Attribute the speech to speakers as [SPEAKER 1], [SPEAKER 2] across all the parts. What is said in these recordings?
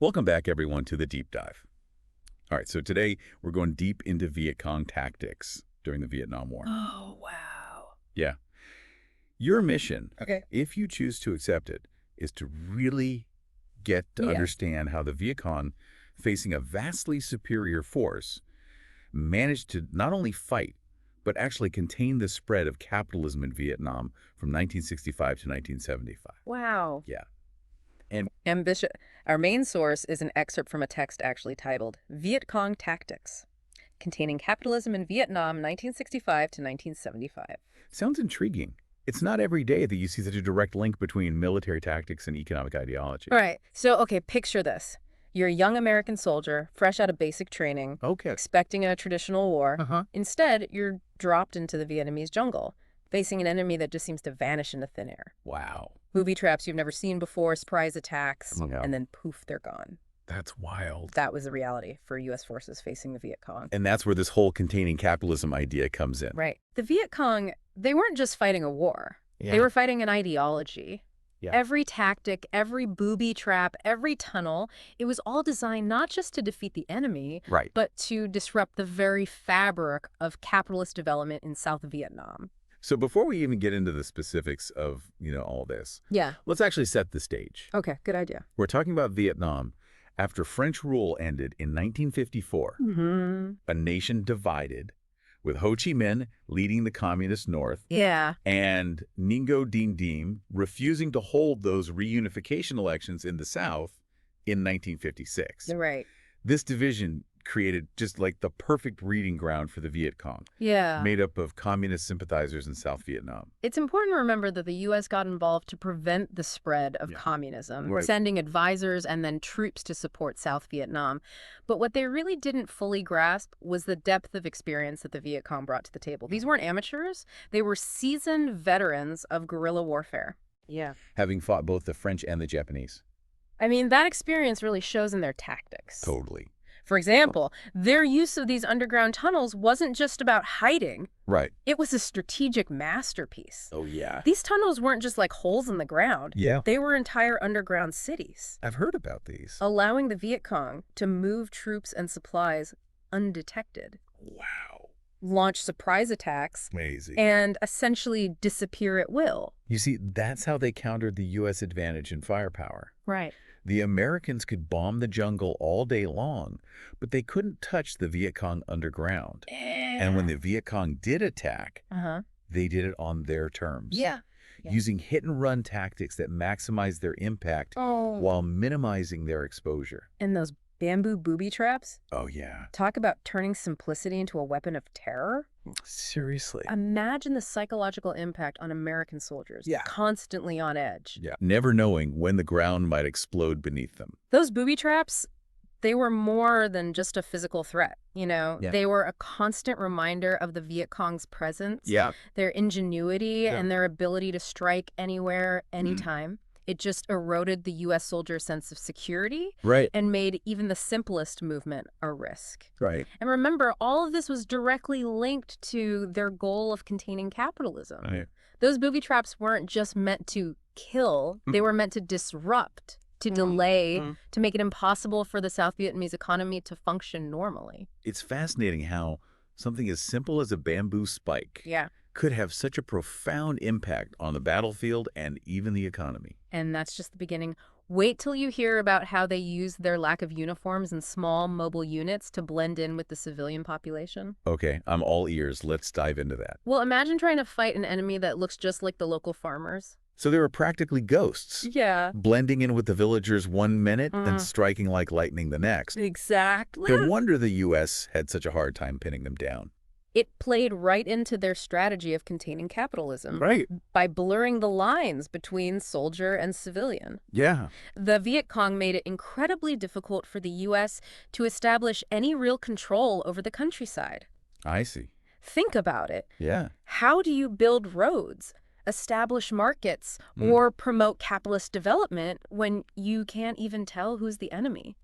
[SPEAKER 1] Welcome back, everyone, to the Deep Dive. All right, so today we're going deep into Vietcong tactics during the Vietnam War.
[SPEAKER 2] Oh, wow.
[SPEAKER 1] Yeah. Your mission,
[SPEAKER 2] Okay.
[SPEAKER 1] if you choose to accept it, is to really get to
[SPEAKER 2] Yeah.
[SPEAKER 1] understand how the Vietcong, facing a vastly superior force, managed to not only fight, but actually contain the spread of capitalism in Vietnam from 1965 to 1975.
[SPEAKER 2] Wow.
[SPEAKER 1] Yeah. And
[SPEAKER 2] Ambitious. Our main source is an excerpt from a text actually titled Vietcong Tactics, containing capitalism in Vietnam 1965 to 1975.
[SPEAKER 1] sounds intriguing. It's not every day that you see such a direct link between military tactics and economic ideology.
[SPEAKER 2] All right. So, okay, picture this. You're a young American soldier, fresh out of basic training,
[SPEAKER 1] Okay.
[SPEAKER 2] expecting a traditional war.
[SPEAKER 1] Uh-huh.
[SPEAKER 2] Instead, you're dropped into the Vietnamese jungle, facing an enemy that just seems to vanish into thin air.
[SPEAKER 1] Wow.
[SPEAKER 2] Booby traps you've never seen before, surprise attacks,
[SPEAKER 1] Oh, yeah.
[SPEAKER 2] and then poof, they're gone.
[SPEAKER 1] That's wild.
[SPEAKER 2] That was the reality for U.S. forces facing the Viet Cong.
[SPEAKER 1] And that's where this whole containing capitalism idea comes in.
[SPEAKER 2] Right. The Viet Cong, they weren't just fighting a war.
[SPEAKER 1] Yeah.
[SPEAKER 2] They were fighting an ideology.
[SPEAKER 1] Yeah.
[SPEAKER 2] Every tactic, every booby trap, every tunnel, it was all designed not just to defeat the enemy,
[SPEAKER 1] Right.
[SPEAKER 2] but to disrupt the very fabric of capitalist development in South Vietnam.
[SPEAKER 1] So before we even get into the specifics of, all this,
[SPEAKER 2] Yeah.
[SPEAKER 1] let's actually set the stage.
[SPEAKER 2] Okay, good idea.
[SPEAKER 1] We're talking about Vietnam after French rule ended in 1954,
[SPEAKER 2] Mm-hmm.
[SPEAKER 1] a nation divided, with Ho Chi Minh leading the communist North
[SPEAKER 2] Yeah.
[SPEAKER 1] and Ngo Dinh Diem refusing to hold those reunification elections in the South in 1956.
[SPEAKER 2] You're right.
[SPEAKER 1] This division created just like the perfect breeding ground for the Viet Cong,
[SPEAKER 2] Yeah.
[SPEAKER 1] made up of communist sympathizers in South Vietnam.
[SPEAKER 2] It's important to remember that the U.S. got involved to prevent the spread of
[SPEAKER 1] Yeah.
[SPEAKER 2] communism,
[SPEAKER 1] Right.
[SPEAKER 2] sending advisors and then troops to support South Vietnam. But what they really didn't fully grasp was the depth of experience that the Viet Cong brought to the table. These weren't amateurs. They were seasoned veterans of guerrilla warfare. Yeah.
[SPEAKER 1] Having fought both the French and the Japanese.
[SPEAKER 2] I mean, that experience really shows in their tactics.
[SPEAKER 1] Totally.
[SPEAKER 2] For example, their use of these underground tunnels wasn't just about hiding.
[SPEAKER 1] Right.
[SPEAKER 2] It was a strategic masterpiece.
[SPEAKER 1] Oh, yeah.
[SPEAKER 2] These tunnels weren't just like holes in the ground.
[SPEAKER 1] Yeah.
[SPEAKER 2] They were entire underground cities,
[SPEAKER 1] I've heard about these.
[SPEAKER 2] allowing the Viet Cong to move troops and supplies undetected,
[SPEAKER 1] Wow.
[SPEAKER 2] launch surprise attacks,
[SPEAKER 1] Amazing.
[SPEAKER 2] and essentially disappear at will.
[SPEAKER 1] You see, that's how they countered the U.S. advantage in firepower.
[SPEAKER 2] Right.
[SPEAKER 1] The Americans could bomb the jungle all day long, but they couldn't touch the Viet Cong underground. And when the Viet Cong did attack, they did it on their terms.
[SPEAKER 2] Yeah.
[SPEAKER 1] Using hit-and-run tactics that maximize their impact
[SPEAKER 2] Oh.
[SPEAKER 1] while minimizing their exposure.
[SPEAKER 2] And those bamboo booby traps?
[SPEAKER 1] Oh, yeah.
[SPEAKER 2] Talk about turning simplicity into a weapon of terror.
[SPEAKER 1] Seriously.
[SPEAKER 2] Imagine the psychological impact on American soldiers,
[SPEAKER 1] Yeah.
[SPEAKER 2] constantly on edge.
[SPEAKER 1] Yeah. Never knowing when the ground might explode beneath them.
[SPEAKER 2] Those booby traps, they were more than just a physical threat,
[SPEAKER 1] Yeah.
[SPEAKER 2] They were a constant reminder of the Viet Cong's presence,
[SPEAKER 1] Yeah.
[SPEAKER 2] their ingenuity, and their ability to strike anywhere, anytime. It just eroded the U.S. soldier's sense of security
[SPEAKER 1] Right.
[SPEAKER 2] and made even the simplest movement a risk.
[SPEAKER 1] Right.
[SPEAKER 2] And remember, all of this was directly linked to their goal of containing capitalism.
[SPEAKER 1] Right.
[SPEAKER 2] Those booby traps weren't just meant to kill, they were meant to disrupt, to delay, to make it impossible for the South Vietnamese economy to function normally.
[SPEAKER 1] It's fascinating how something as simple as a bamboo spike
[SPEAKER 2] Yeah.
[SPEAKER 1] could have such a profound impact on the battlefield and even the economy.
[SPEAKER 2] And that's just the beginning. Wait till you hear about how they used their lack of uniforms and small mobile units to blend in with the civilian population.
[SPEAKER 1] Okay, I'm all ears. Let's dive into that.
[SPEAKER 2] Well, imagine trying to fight an enemy that looks just like the local farmers.
[SPEAKER 1] So they were practically ghosts,
[SPEAKER 2] Yeah.
[SPEAKER 1] blending in with the villagers one minute and striking like lightning the next.
[SPEAKER 2] Exactly.
[SPEAKER 1] No wonder the U.S. had such a hard time pinning them down.
[SPEAKER 2] It played right into their strategy of containing capitalism.
[SPEAKER 1] Right.
[SPEAKER 2] By blurring the lines between soldier and civilian.
[SPEAKER 1] Yeah.
[SPEAKER 2] The Viet Cong made it incredibly difficult for the U.S. to establish any real control over the countryside.
[SPEAKER 1] I see.
[SPEAKER 2] Think about it.
[SPEAKER 1] Yeah.
[SPEAKER 2] How do you build roads, establish markets, or promote capitalist development when you can't even tell who's the enemy?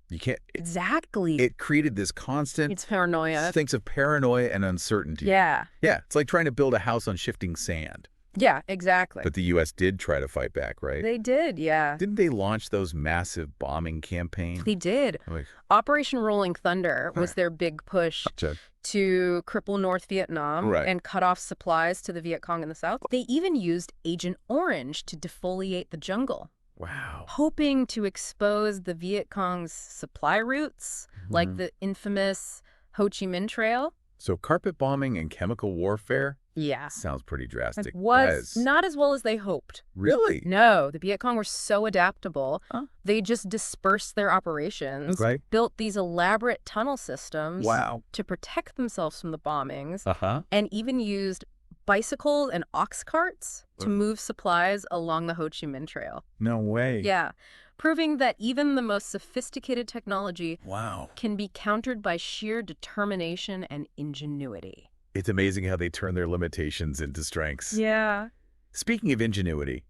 [SPEAKER 1] You can't.
[SPEAKER 2] Exactly.
[SPEAKER 1] It created this constant
[SPEAKER 2] It's paranoia.
[SPEAKER 1] sense of paranoia and uncertainty.
[SPEAKER 2] Yeah.
[SPEAKER 1] Yeah. It's like trying to build a house on shifting sand.
[SPEAKER 2] Yeah, exactly.
[SPEAKER 1] But the U.S. did try to fight back, right?
[SPEAKER 2] They did, yeah.
[SPEAKER 1] Didn't they launch those massive bombing campaigns?
[SPEAKER 2] They did.
[SPEAKER 1] Like,
[SPEAKER 2] Operation Rolling Thunder was their big push
[SPEAKER 1] Gotcha.
[SPEAKER 2] to cripple North Vietnam
[SPEAKER 1] Right.
[SPEAKER 2] and cut off supplies to the Viet Cong in the south. They even used Agent Orange to defoliate the jungle,
[SPEAKER 1] Wow.
[SPEAKER 2] hoping to expose the Viet Cong's supply routes, like the infamous Ho Chi Minh Trail.
[SPEAKER 1] So carpet bombing and chemical warfare
[SPEAKER 2] Yeah.
[SPEAKER 1] sounds pretty drastic.
[SPEAKER 2] It was
[SPEAKER 1] Yes.
[SPEAKER 2] not as well as they hoped.
[SPEAKER 1] Really?
[SPEAKER 2] No, the Viet Cong were so adaptable.
[SPEAKER 1] Huh?
[SPEAKER 2] They just dispersed their operations,
[SPEAKER 1] Right.
[SPEAKER 2] built these elaborate tunnel systems
[SPEAKER 1] Wow.
[SPEAKER 2] to protect themselves from the bombings,
[SPEAKER 1] Uh-huh.
[SPEAKER 2] and even used bicycles and ox carts to move supplies along the Ho Chi Minh Trail.
[SPEAKER 1] No way.
[SPEAKER 2] Yeah, proving that even the most sophisticated technology
[SPEAKER 1] Wow.
[SPEAKER 2] can be countered by sheer determination and ingenuity.
[SPEAKER 1] It's amazing how they turn their limitations into strengths.
[SPEAKER 2] Yeah.
[SPEAKER 1] Speaking of ingenuity,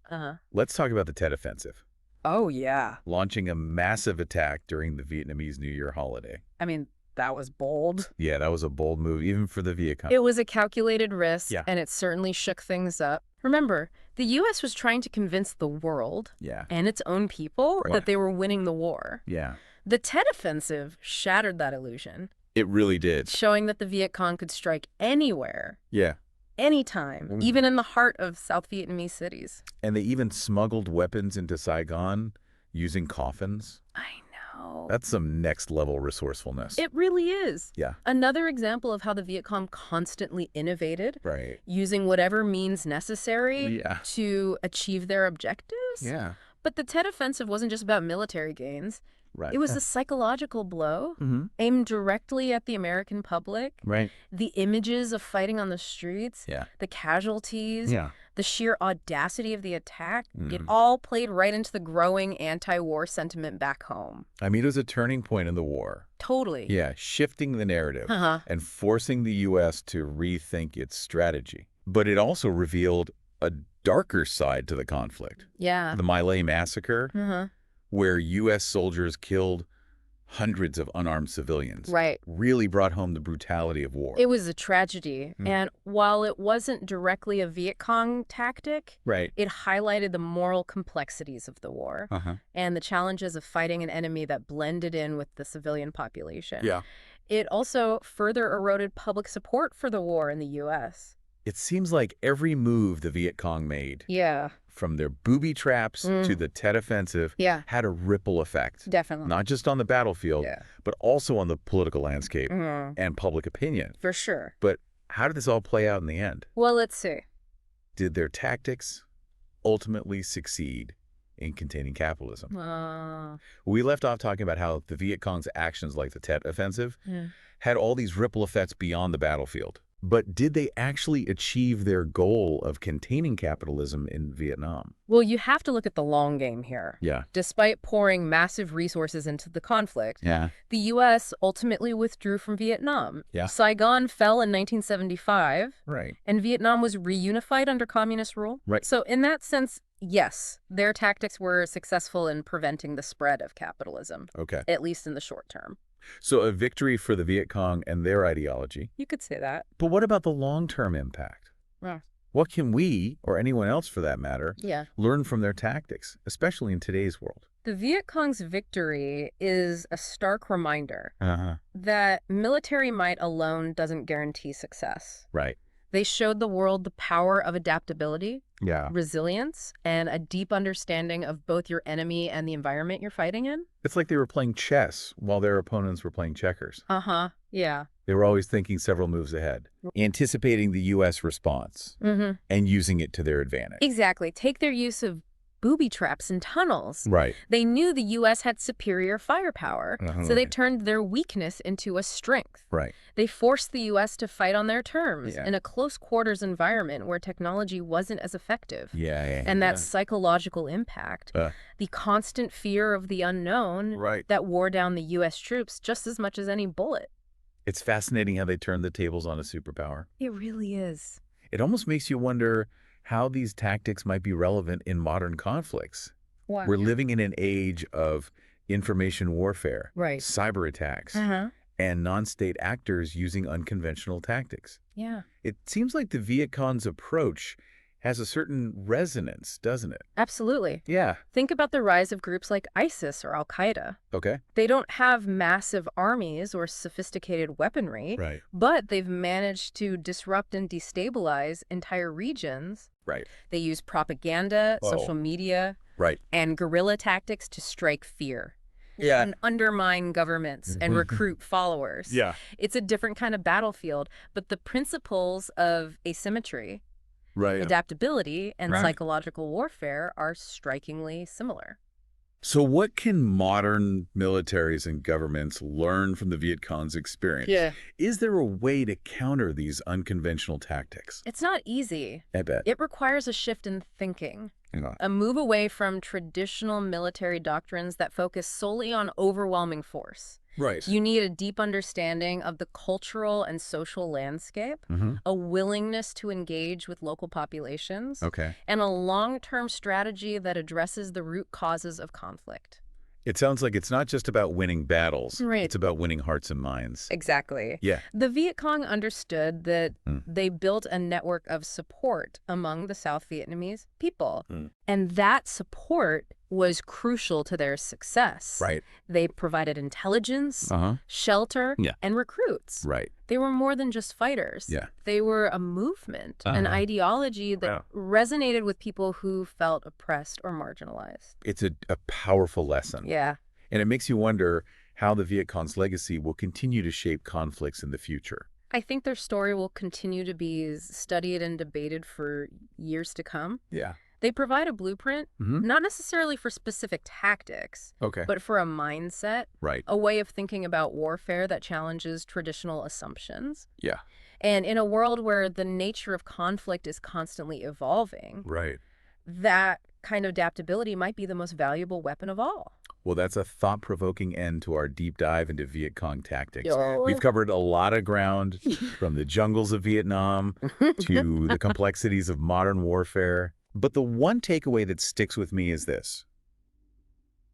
[SPEAKER 1] let's talk about the Tet Offensive,
[SPEAKER 2] Oh, yeah.
[SPEAKER 1] launching a massive attack during the Vietnamese New Year holiday.
[SPEAKER 2] I mean, that was bold.
[SPEAKER 1] Yeah, that was a bold move, even for the Vietcong.
[SPEAKER 2] It was a calculated risk,
[SPEAKER 1] Yeah.
[SPEAKER 2] and it certainly shook things up. Remember, the U.S. was trying to convince the world
[SPEAKER 1] Yeah.
[SPEAKER 2] and its own people
[SPEAKER 1] Right.
[SPEAKER 2] that they were winning the war.
[SPEAKER 1] Yeah.
[SPEAKER 2] The Tet Offensive shattered that illusion,
[SPEAKER 1] It really did.
[SPEAKER 2] showing that the Viet Cong could strike anywhere,
[SPEAKER 1] Yeah.
[SPEAKER 2] anytime, even in the heart of South Vietnamese cities.
[SPEAKER 1] And they even smuggled weapons into Saigon using coffins.
[SPEAKER 2] I know.
[SPEAKER 1] That's some next-level resourcefulness.
[SPEAKER 2] It really is.
[SPEAKER 1] Yeah.
[SPEAKER 2] Another example of how the Viet Cong constantly innovated,
[SPEAKER 1] Right.
[SPEAKER 2] using whatever means necessary
[SPEAKER 1] Yeah.
[SPEAKER 2] to achieve their objectives.
[SPEAKER 1] Yeah.
[SPEAKER 2] But the Tet Offensive wasn't just about military gains.
[SPEAKER 1] Right.
[SPEAKER 2] It was a psychological blow
[SPEAKER 1] Mm-hmm.
[SPEAKER 2] aimed directly at the American public.
[SPEAKER 1] Right.
[SPEAKER 2] The images of fighting on the streets,
[SPEAKER 1] Yeah.
[SPEAKER 2] the casualties,
[SPEAKER 1] Yeah.
[SPEAKER 2] the sheer audacity of the attack, it
[SPEAKER 1] Mhm.
[SPEAKER 2] all played right into the growing anti-war sentiment back home.
[SPEAKER 1] I mean, it was a turning point in the war.
[SPEAKER 2] Totally.
[SPEAKER 1] Yeah, shifting the narrative
[SPEAKER 2] Uh-huh.
[SPEAKER 1] and forcing the U.S. to rethink its strategy. But it also revealed a darker side to the conflict.
[SPEAKER 2] Yeah.
[SPEAKER 1] The My Lai massacre,
[SPEAKER 2] Uh-huh.
[SPEAKER 1] where U.S. soldiers killed hundreds of unarmed civilians,
[SPEAKER 2] Right.
[SPEAKER 1] really brought home the brutality of war.
[SPEAKER 2] It was a tragedy.
[SPEAKER 1] Mm.
[SPEAKER 2] And while it wasn't directly a Viet Cong tactic,
[SPEAKER 1] Right.
[SPEAKER 2] it highlighted the moral complexities of the war
[SPEAKER 1] Uh-huh.
[SPEAKER 2] and the challenges of fighting an enemy that blended in with the civilian population.
[SPEAKER 1] Yeah.
[SPEAKER 2] It also further eroded public support for the war in the U.S.
[SPEAKER 1] It seems like every move the Viet Cong made,
[SPEAKER 2] Yeah.
[SPEAKER 1] from their booby traps to the Tet Offensive,
[SPEAKER 2] Yeah.
[SPEAKER 1] had a ripple effect.
[SPEAKER 2] Definitely.
[SPEAKER 1] Not just on the battlefield,
[SPEAKER 2] Yeah.
[SPEAKER 1] but also on the political landscape
[SPEAKER 2] Mhm.
[SPEAKER 1] and public opinion.
[SPEAKER 2] For sure.
[SPEAKER 1] But how did this all play out in the end?
[SPEAKER 2] Well, let's see.
[SPEAKER 1] Did their tactics ultimately succeed in containing capitalism? We left off talking about how the Viet Cong's actions like the Tet Offensive
[SPEAKER 2] Yeah.
[SPEAKER 1] had all these ripple effects beyond the battlefield. But did they actually achieve their goal of containing capitalism in Vietnam?
[SPEAKER 2] Well, you have to look at the long game here.
[SPEAKER 1] Yeah.
[SPEAKER 2] Despite pouring massive resources into the conflict,
[SPEAKER 1] Yeah.
[SPEAKER 2] the U.S. ultimately withdrew from Vietnam.
[SPEAKER 1] Yeah.
[SPEAKER 2] Saigon fell in 1975,
[SPEAKER 1] Right.
[SPEAKER 2] and Vietnam was reunified under communist rule.
[SPEAKER 1] Right.
[SPEAKER 2] So in that sense, yes, their tactics were successful in preventing the spread of capitalism,
[SPEAKER 1] Okay.
[SPEAKER 2] at least in the short term.
[SPEAKER 1] So a victory for the Viet Cong and their ideology.
[SPEAKER 2] You could say that.
[SPEAKER 1] But what about the long-term impact?
[SPEAKER 2] Yeah.
[SPEAKER 1] What can we, or anyone else for that matter,
[SPEAKER 2] Yeah.
[SPEAKER 1] learn from their tactics, especially in today's world?
[SPEAKER 2] The Viet Cong's victory is a stark reminder
[SPEAKER 1] Uh-huh.
[SPEAKER 2] that military might alone doesn't guarantee success.
[SPEAKER 1] Right.
[SPEAKER 2] They showed the world the power of adaptability,
[SPEAKER 1] Yeah.
[SPEAKER 2] resilience, and a deep understanding of both your enemy and the environment you're fighting in.
[SPEAKER 1] It's like they were playing chess while their opponents were playing checkers.
[SPEAKER 2] Uh-huh. Yeah.
[SPEAKER 1] They were always thinking several moves ahead, anticipating the U.S. response
[SPEAKER 2] Mm-hmm.
[SPEAKER 1] and using it to their advantage.
[SPEAKER 2] Exactly. Take their use of booby traps and tunnels.
[SPEAKER 1] Right.
[SPEAKER 2] They knew the U.S. had superior firepower, so they turned their weakness into a strength.
[SPEAKER 1] Right.
[SPEAKER 2] They forced the U.S. to fight on their terms
[SPEAKER 1] Yeah.
[SPEAKER 2] in a close-quarters environment where technology wasn't as effective.
[SPEAKER 1] Yeah.
[SPEAKER 2] And that psychological impact, the constant fear of the unknown,
[SPEAKER 1] Right.
[SPEAKER 2] that wore down the U.S. troops just as much as any bullet.
[SPEAKER 1] It's fascinating how they turned the tables on a superpower.
[SPEAKER 2] It really is.
[SPEAKER 1] It almost makes you wonder how these tactics might be relevant in modern conflicts.
[SPEAKER 2] Wow.
[SPEAKER 1] We're living in an age of information warfare,
[SPEAKER 2] Right.
[SPEAKER 1] cyber attacks,
[SPEAKER 2] Uh-huh.
[SPEAKER 1] and non-state actors using unconventional tactics.
[SPEAKER 2] Yeah.
[SPEAKER 1] It seems like the Viet Cong's approach has a certain resonance, doesn't it?
[SPEAKER 2] Absolutely.
[SPEAKER 1] Yeah.
[SPEAKER 2] Think about the rise of groups like ISIS or Al-Qaeda.
[SPEAKER 1] Okay.
[SPEAKER 2] They don't have massive armies or sophisticated weaponry,
[SPEAKER 1] Right.
[SPEAKER 2] but they've managed to disrupt and destabilize entire regions.
[SPEAKER 1] Right.
[SPEAKER 2] They use propaganda,
[SPEAKER 1] Oh.
[SPEAKER 2] social media,
[SPEAKER 1] Right.
[SPEAKER 2] and guerrilla tactics to strike fear
[SPEAKER 1] Yeah.
[SPEAKER 2] and undermine governments and recruit followers.
[SPEAKER 1] Yeah.
[SPEAKER 2] It's a different kind of battlefield, but the principles of asymmetry,
[SPEAKER 1] Right.
[SPEAKER 2] adaptability, and
[SPEAKER 1] Right.
[SPEAKER 2] psychological warfare are strikingly similar.
[SPEAKER 1] So what can modern militaries and governments learn from the Viet Cong's experience? Is there a way to counter these unconventional tactics?
[SPEAKER 2] It's not easy.
[SPEAKER 1] I bet.
[SPEAKER 2] It requires a shift in thinking,
[SPEAKER 1] Yeah.
[SPEAKER 2] a move away from traditional military doctrines that focus solely on overwhelming force.
[SPEAKER 1] Right.
[SPEAKER 2] You need a deep understanding of the cultural and social landscape, a willingness to engage with local populations,
[SPEAKER 1] Okay.
[SPEAKER 2] and a long-term strategy that addresses the root causes of conflict.
[SPEAKER 1] It sounds like it's not just about winning battles.
[SPEAKER 2] Right.
[SPEAKER 1] It's about winning hearts and minds.
[SPEAKER 2] Exactly.
[SPEAKER 1] Yeah.
[SPEAKER 2] The Viet Cong understood that they built a network of support among the South Vietnamese people. And that support was crucial to their success.
[SPEAKER 1] Right.
[SPEAKER 2] They provided intelligence, shelter,
[SPEAKER 1] Yeah.
[SPEAKER 2] and recruits.
[SPEAKER 1] Right.
[SPEAKER 2] They were more than just fighters.
[SPEAKER 1] Yeah.
[SPEAKER 2] They were a movement, an ideology that resonated with people who felt oppressed or marginalized.
[SPEAKER 1] It's a powerful lesson.
[SPEAKER 2] Yeah.
[SPEAKER 1] And it makes you wonder how the Viet Cong's legacy will continue to shape conflicts in the future.
[SPEAKER 2] I think their story will continue to be studied and debated for years to come.
[SPEAKER 1] Yeah.
[SPEAKER 2] They provide a blueprint, not necessarily for specific tactics,
[SPEAKER 1] Okay.
[SPEAKER 2] but for a mindset,
[SPEAKER 1] Right.
[SPEAKER 2] a way of thinking about warfare that challenges traditional assumptions.
[SPEAKER 1] Yeah.
[SPEAKER 2] And in a world where the nature of conflict is constantly evolving,
[SPEAKER 1] Right.
[SPEAKER 2] that kind of adaptability might be the most valuable weapon of all.
[SPEAKER 1] Well, that's a thought-provoking end to our deep dive into Viet Cong tactics.
[SPEAKER 2] Yo.
[SPEAKER 1] We've covered a lot of ground, from the jungles of Vietnam to the complexities of modern warfare. But the one takeaway that sticks with me is this: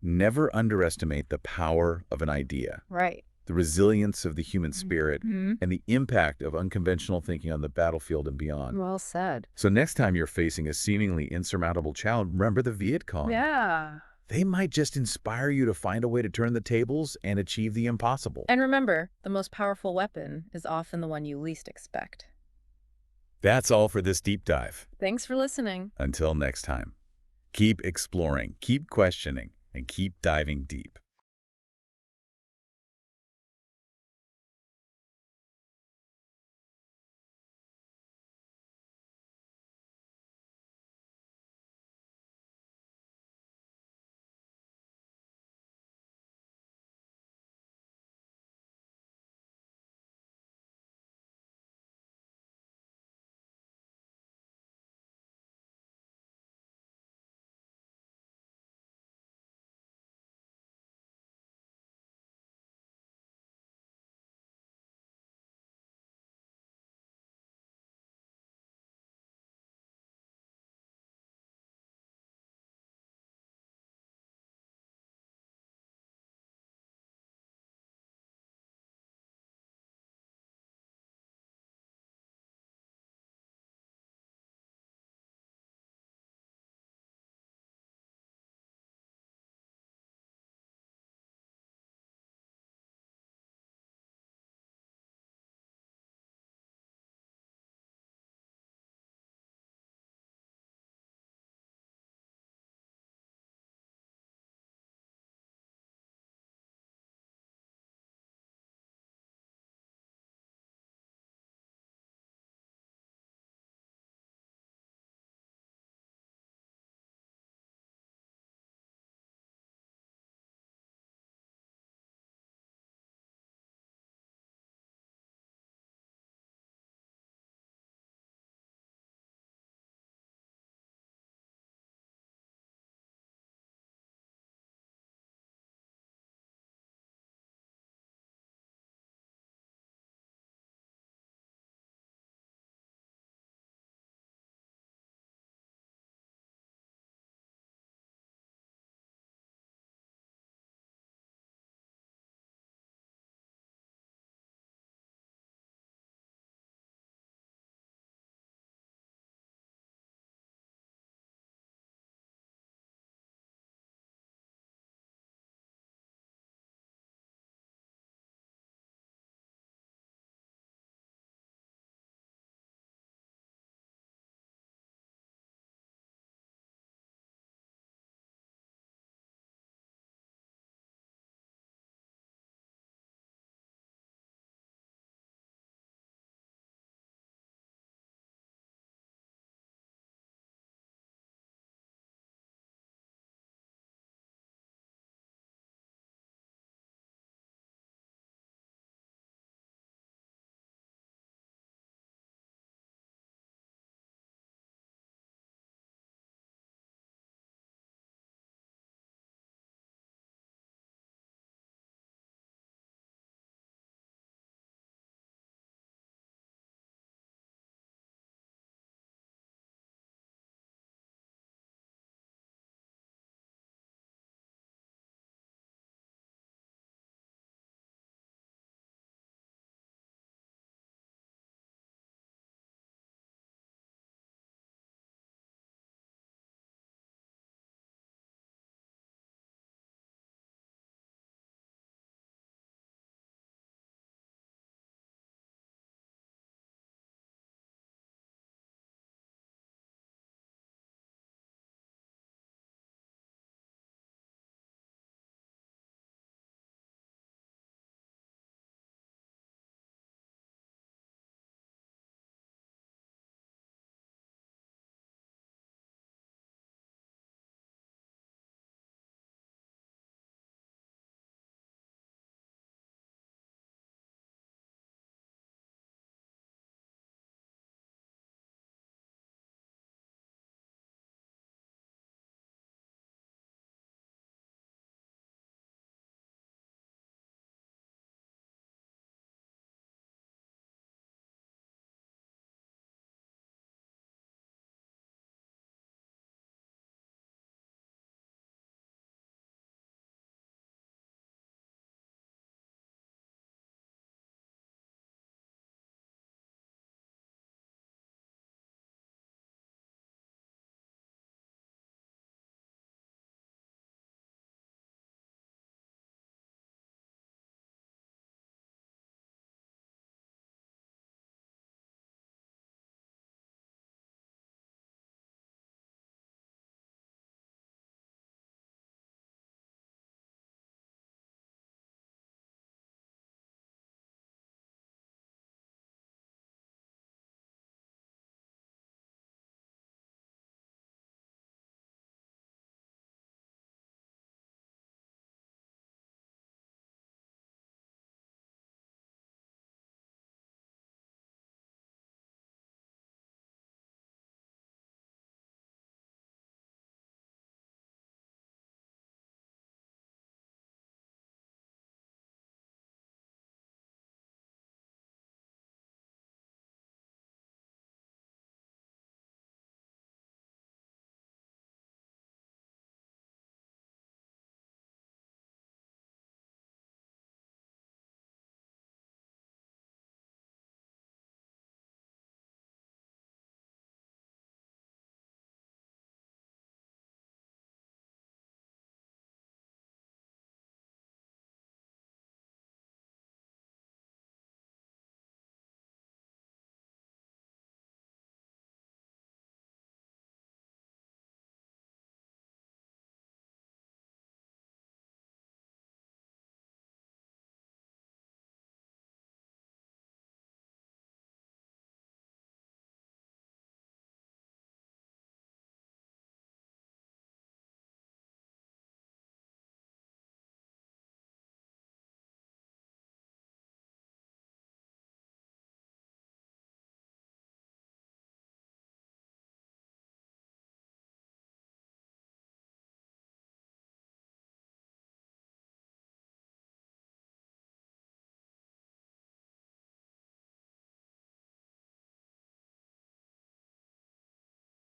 [SPEAKER 1] never underestimate the power of an idea,
[SPEAKER 2] Right.
[SPEAKER 1] the resilience of the human spirit, and the impact of unconventional thinking on the battlefield and beyond.
[SPEAKER 2] Well said.
[SPEAKER 1] So next time you're facing a seemingly insurmountable challenge, remember the Viet Cong.
[SPEAKER 2] Yeah.
[SPEAKER 1] They might just inspire you to find a way to turn the tables and achieve the impossible.
[SPEAKER 2] And remember, the most powerful weapon is often the one you least expect.
[SPEAKER 1] That's all for this deep dive.
[SPEAKER 2] Thanks for listening.
[SPEAKER 1] Until next time, keep exploring, keep questioning, and keep diving deep.